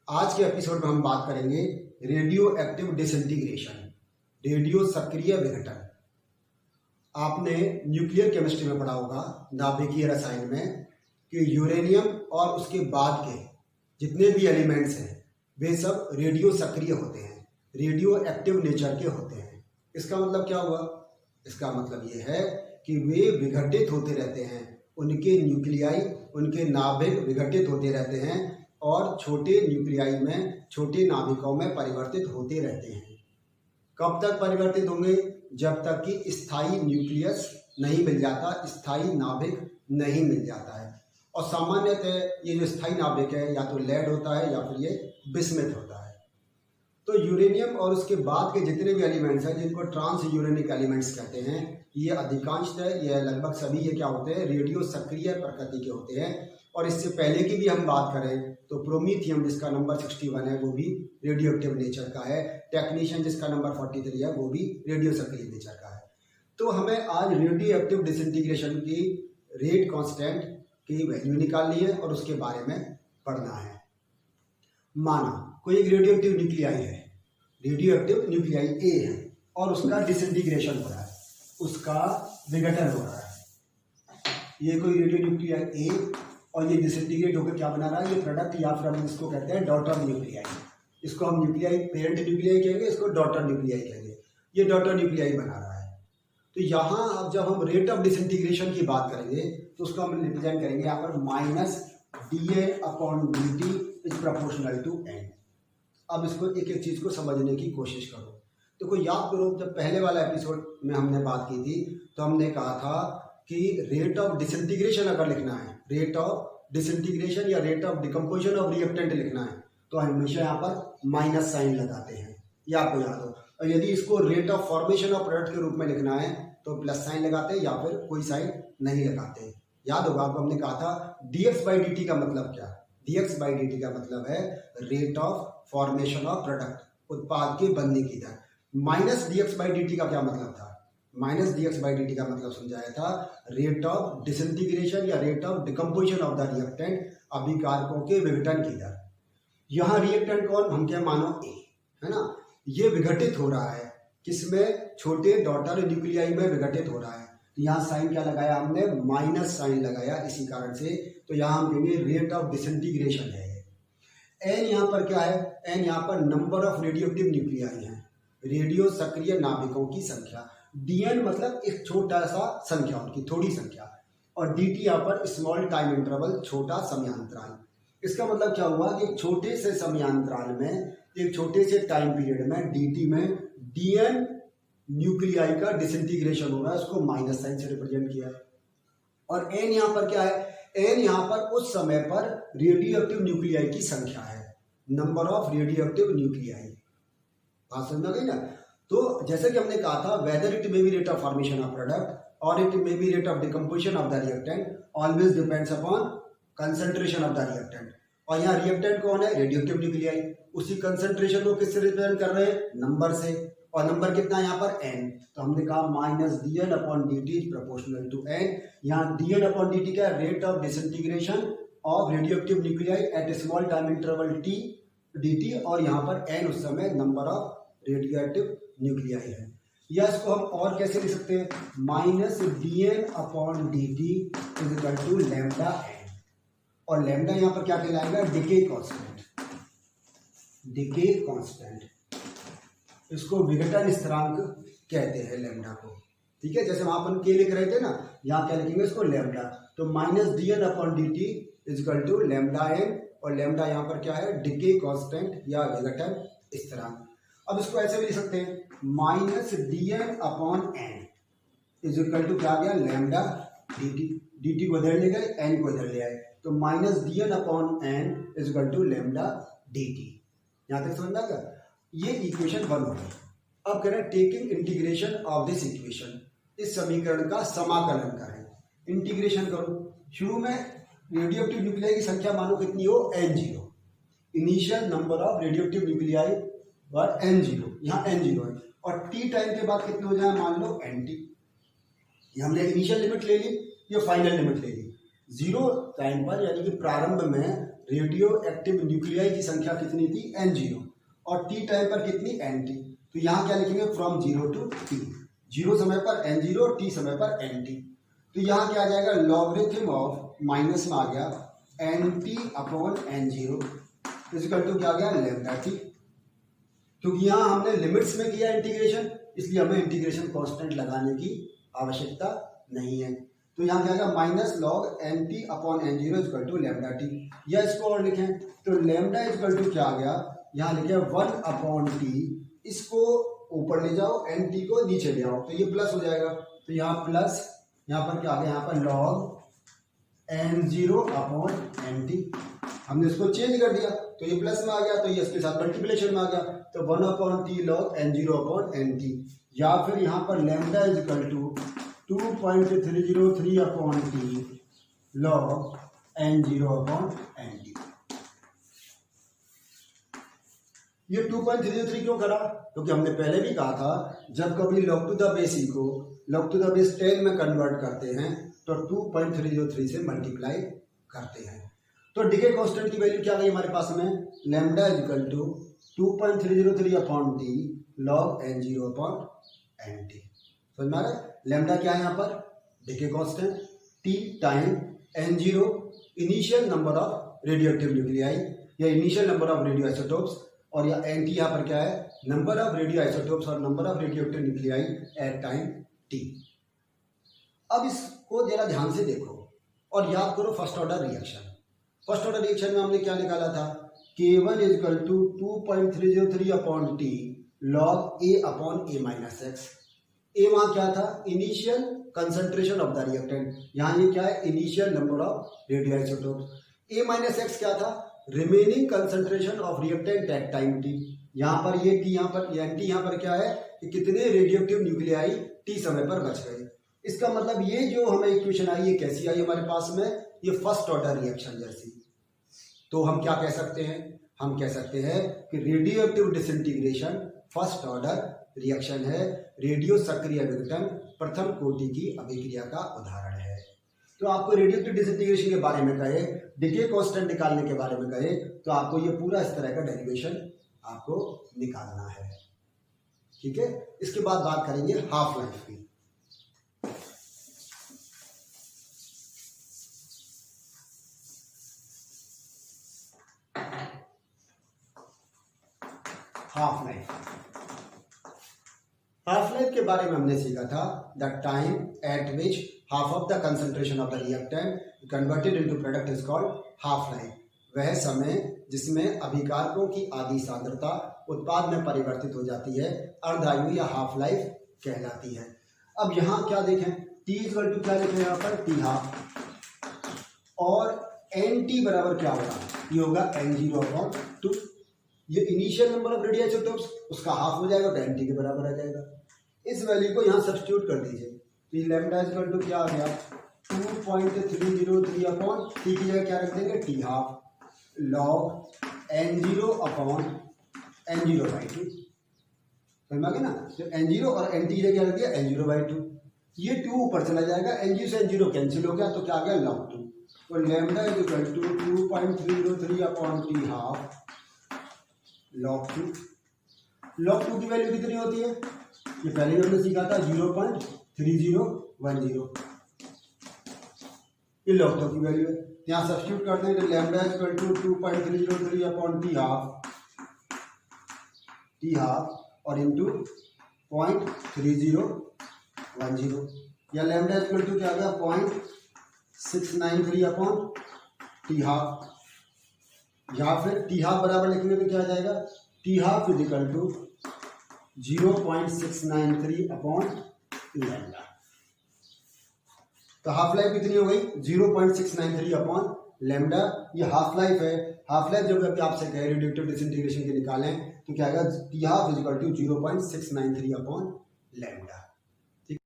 आज के एपिसोड में हम बात करेंगे रेडियो एक्टिव डिसइंटीग्रेशन, रेडियो सक्रिय विघटन। आपने न्यूक्लियर केमिस्ट्री में पढ़ा होगा, नाभिकीय रसायन में, कि यूरेनियम और उसके बाद के जितने भी एलिमेंट्स हैं वे सब रेडियो सक्रिय होते हैं, रेडियो एक्टिव नेचर के होते हैं। इसका मतलब क्या हुआ? इसका मतलब ये है कि वे विघटित होते रहते हैं, उनके न्यूक्लियाई, उनके नाभिक विघटित होते रहते हैं और छोटे न्यूक्लियाई में, छोटे नाभिकों में परिवर्तित होते रहते हैं। कब तक परिवर्तित होंगे? जब तक कि स्थायी न्यूक्लियस नहीं मिल जाता, स्थायी नाभिक नहीं मिल जाता है। और सामान्यतः ये जो स्थायी नाभिक है या तो लेड होता है या फिर ये बिस्मथ होता है। तो यूरेनियम और उसके बाद के जितने भी एलिमेंट्स हैं जिनको ट्रांस यूरेनिक एलिमेंट्स कहते हैं, ये अधिकांशतः, ये लगभग सभी ये क्या होते हैं? रेडियो सक्रिय प्रकृति के होते हैं। और इससे पहले की भी हम बात करें तो प्रोमीथियम जिसका नंबर 61 है वो भी रेडियो एक्टिव नेचर का है। टेक्नीशियन जिसका नंबर 43 है वो भी रेडियो सक्रिय नेचर का है। तो हमें आज रेडियो एक्टिव डिसइंटीग्रेशन की रेट कांस्टेंट की वैल्यू निकालनी है और उसके बारे में पढ़ना है। माना कोई एक रेडियो एक्टिव न्यूक्लियाई है, रेडियो एक्टिव न्यूक्लियाई ए है और उसका डिसइंटीग्रेशन हो रहा है, उसका विघटन हो रहा है। ये कोई रेडियो न्यूक्लियाई ए और ये डिसइंटीग्रेट होकर क्या बना रहा है? ये प्रोडक्ट, या फिर हम इसको कहते हैं डॉटर न्यूक्लियाई। इसको हम न्यूक्लियाई, पेरेंट न्यूक्लियाई कहेंगे, इसको डॉटर न्यूक्लियाई कहेंगे। ये डॉटर न्यूक्लियाई बना रहा है। तो यहाँ अब जब हम रेट ऑफ डिसइंटीग्रेशन की बात करेंगे तो उसको हम रिप्रेजेंट करेंगे यहाँ पर -dN/dt is proportional to n। अब इसको एक एक चीज को समझने की कोशिश करो। तो कोई याद करो, जब पहले वाला एपिसोड में हमने बात की थी तो हमने कहा था कि रेट ऑफ डिसइंटीग्रेशन अगर लिखना है, रेट ऑफ डिसइंटीग्रेशन या rate of decomposition of reactant लिखना है तो हमेशा यहाँ पर माइनस साइन लगाते हैं, या आपको याद हो। और यदि इसको rate of formation of product के रूप में लिखना है तो प्लस साइन लगाते हैं या फिर कोई साइन नहीं लगाते। याद होगा आपको, हमने कहा था dx/dt का मतलब क्या? dx/dt का मतलब है rate of formation of product, उत्पाद के बनने की दर। -dx/dt का क्या मतलब था? -dx/dt का मतलब समझाया था रेट ऑफ डिसइंटीग्रेशन या rate of decomposition of the reactant, अभिकारकों के विघटन की दर। यहाँ रिएक्टेंट कौन? हम क्या मानो ए, है ना। ये विघटित हो रहा है किसमें? छोटे डॉटर न्यूक्लियाई में विघटित हो रहा है। तो यहाँ साइन क्या लगाया हमने? माइनस साइन लगाया, इसी कारण से। तो यहाँ हम कहेंगे रेट ऑफ डिसइंटीग्रेशन है। एन यहाँ पर क्या है? एन यहाँ पर number of radio active nuclei है, रेडियो सक्रिय नाभिकों की संख्या। डीएन मतलब एक छोटा सा संख्या, उनकी थोड़ी संख्या। और डीटी यहाँ पर स्मॉल टाइम इंटरवल, छोटा समयांतराल। इसका मतलब क्या हुआ कि एक छोटे से समयांतराल में, एक छोटे से टाइम पीरियड में डीटी में डीएन न्यूक्लियाई का डिसइंटीग्रेशन हो रहा है, उसको माइनस साइन से रिप्रेजेंट किया है। और एन यहाँ पर क्या है? एन यहाँ पर उस समय पर रेडियो एक्टिव न्यूक्लियाई की संख्या है, number of radio active nuclei. बात समझ में गई ना? तो जैसे कि हमने कहा था, whether it may be rate of formation of product और it may be rate of decomposition of the reactant, always depends upon concentration of the reactant. और यहाँ रिएक्टेंट कौन है? Radio active nuclei. उसी कंसंट्रेशन को किससे रिप्रेजेंट कर रहे हैं? नंबर से। और नंबर कितना है यहाँ पर? n। तो हमने कहा -dN/dt is proportional to n। यहाँ dN/dt क्या है? Rate of disintegration of radio active nuclei at small time interval t dt, और यहाँ पर n उस समय number of radio active nuclei है। या इसको हम और कैसे लिख सकते हैं? -dN/dt is equal to lambda n। और लैम्डा यहाँ पर क्या कहलाएगा? Decay constant. डिके कांस्टेंट, इसको विघटन स्थिरांक कहते हैं लैम्डा को। ठीक है, जैसे वहां अपन के लिख रहे थे ना, यहाँ क्या लिखेंगे? इसको लैम्डा। तो -dN/dt is equal to lambda n, और लैम्डा यहाँ पर क्या है? डिके कांस्टेंट या विघटन स्थिरांक। अब इसको ऐसे भी लिख सकते हैं, -dN/n इज इक्वल टू क्या आ गया? Lambda dt। dt को इधर ले गए, n को इधर ले आए, तो -dN/n is equal to lambda dt। यहाँ तक समझ में आ गया? ये इक्वेशन 1 हो गई। अब करें taking integration of this equation, इस समीकरण का समाकलन करें। इंटीग्रेशन करो। शुरू में रेडियो एक्टिव न्यूक्लियाई की संख्या मानो कितनी हो? n0। Initial number of radio active nuclei were n0, यहाँ n0 है। और t टाइम के बाद कितने हो जाए? मान लो nt। ये हमने इनिशियल लिमिट ले ली, ये फाइनल लिमिट ले ली। 0 टाइम पर, यानी कि प्रारंभ में रेडियो एक्टिव न्यूक्लियाई की संख्या कितनी थी, N0, और टी टाइम पर कितनी, NT। तो यहाँ क्या लिखेंगे, फ्रॉम 0 टू T, 0 समय पर N0, T समय पर NT। तो यहाँ क्या आ जाएगा, लॉगरिथम ऑफ, माइनस में आ गया NT upon N0 equal to क्या आ गया, लैम्डा टी। क्योंकि यहाँ हमने लिमिट्स में किया इंटीग्रेशन, इसलिए हमें इंटीग्रेशन कांस्टेंट लगाने की आवश्यकता नहीं है। तो यहाँ क्या आएगा, minus log NT upon N0 equal to lambda T. या इसको और लिखें तो लैम्डा इक्वल टू क्या आ गया, यहाँ लिखे 1 अपॉन टी, इसको ऊपर ले जाओ, NT को नीचे ले आओ, तो ये प्लस हो जाएगा। तो यहाँ प्लस, यहाँ पर क्या आ गया, यहाँ पर लॉग N0 अपॉन NT, हमने इसको चेंज कर दिया तो ये प्लस में आ गया, तो ये इसके साथ मल्टीप्लिकेशन में आ गया, तो 1 upon T log N0 upon NT। या फिर यहाँ पर lambda is equal to 2.303 upon T log N0 upon NT। ये 2.303 क्यों करा, क्योंकि हमने पहले भी कहा था जब कभी log टू द बेस ई को log टू द बेस 10 में कन्वर्ट करते हैं तो 2.303 से मल्टीप्लाई करते हैं। तो डिके कांस्टेंट की वैल्यू क्या गई हमारे पास में, lambda is equal to 2.303 upon T log N0 upon NT। समझ में आ रहा है, लैम्डा क्या है यहाँ पर, decay constant, T time N0 initial number of radioactive nuclei या initial number of radio isotopes, और या NT यहाँ पर क्या है, नंबर ऑफ रेडियो आइसोटोप्स और number of radioactive nuclei at time T। अब इसको जरा ध्यान से देखो और याद करो first order reaction. First order reaction में हमने क्या निकाला था, K1 is equal to 2.303 upon T log A upon A minus X. A वहाँ क्या था, initial concentration of the reactant, यहाँ ये क्या है, initial number of radio isotopes. A minus X क्या था, remaining concentration of reactant at time T। यहाँ पर ये T, यहाँ पर NT, यहाँ पर क्या है कि कितने रेडियोएक्टिव न्यूक्लियाई T समय पर बच गए। इसका मतलब ये जो हमें इक्वेशन आई, ये कैसी आई हमारे पास में, ये फर्स्ट ऑर्डर रिएक्शन जैसी। तो हम क्या कह सकते हैं, हम कह सकते हैं कि radioactive disintegration first order reaction है, रेडियो सक्रिय विघटन प्रथम कोटि की अभिक्रिया का उदाहरण है। तो आपको रेडियोएक्टिव डिसइंटीग्रेशन के बारे में कहे, डिके कांस्टेंट निकालने के बारे में कहे, तो आपको ये पूरा इस तरह का डेरिवेशन आपको निकालना है। ठीक है, इसके बाद बात करेंगे हाफ लाइफ की। हाफ लाइफ, हाफ लाइफ के बारे में हमने सीखा था the time eight which half of the concentration of the reactant converted into product is called half life. वह समय जिसमें अभिकारकों की आधी सांद्रता उत्पाद में परिवर्तित हो जाती है अर्धायु या हाफ लाइफ कहलाती है। अब यहाँ क्या देखें, टी इक्वल टू क्या लिखें यहाँ पर, टी हाफ, और NT बराबर क्या होगा, ये होगा N0 अपॉन 2। ये initial number of radio isotopes, उसका हाफ हो जाएगा तो NT के बराबर आ जाएगा। इस वैल्यू को यहाँ सब्स्टिट्यूट कर दीजिए, तो लैम्डा इक्वल टू क्या आ गया, 2.303 अपॉन टी की जगह क्या रख देंगे, T half log N0 upon N0 by 2। समझ में आ गया ना, तो N0 और NT की जगह क्या रख दिया, N0 बाई 2। ये 2 ऊपर चला जाएगा, N0 से N0 कैंसिल हो गया, तो क्या आ गया, लॉग 2। तो lambda equal to 2.303 upon T half log 2। Log 2 की वैल्यू कितनी होती है, ये पहले भी हमने सीखा था 0.3010। ये लॉग 2 की वैल्यू है, यहाँ सब्स्टिट्यूट करते हैं तो lambda equal to 2.303 upon T half और इंटू 0.3010, या लैम्डा इक्वल टू क्या आ गया 0.693 अपॉन टी हाफ, या फिर टी हाफ बराबर लिखेंगे तो क्या आ जाएगा, T half is equal to 0.693 upon lambda. तो हाफ लाइफ कितनी हो गई, 0.693 अपॉन लैम्डा। ये हाफ लाइफ है। हाफ लाइफ जब कभी आपसे कहे रेडियोएक्टिव डिसइंटीग्रेशन के निकालें तो क्या आएगा, T half is equal to 0.693 upon lambda.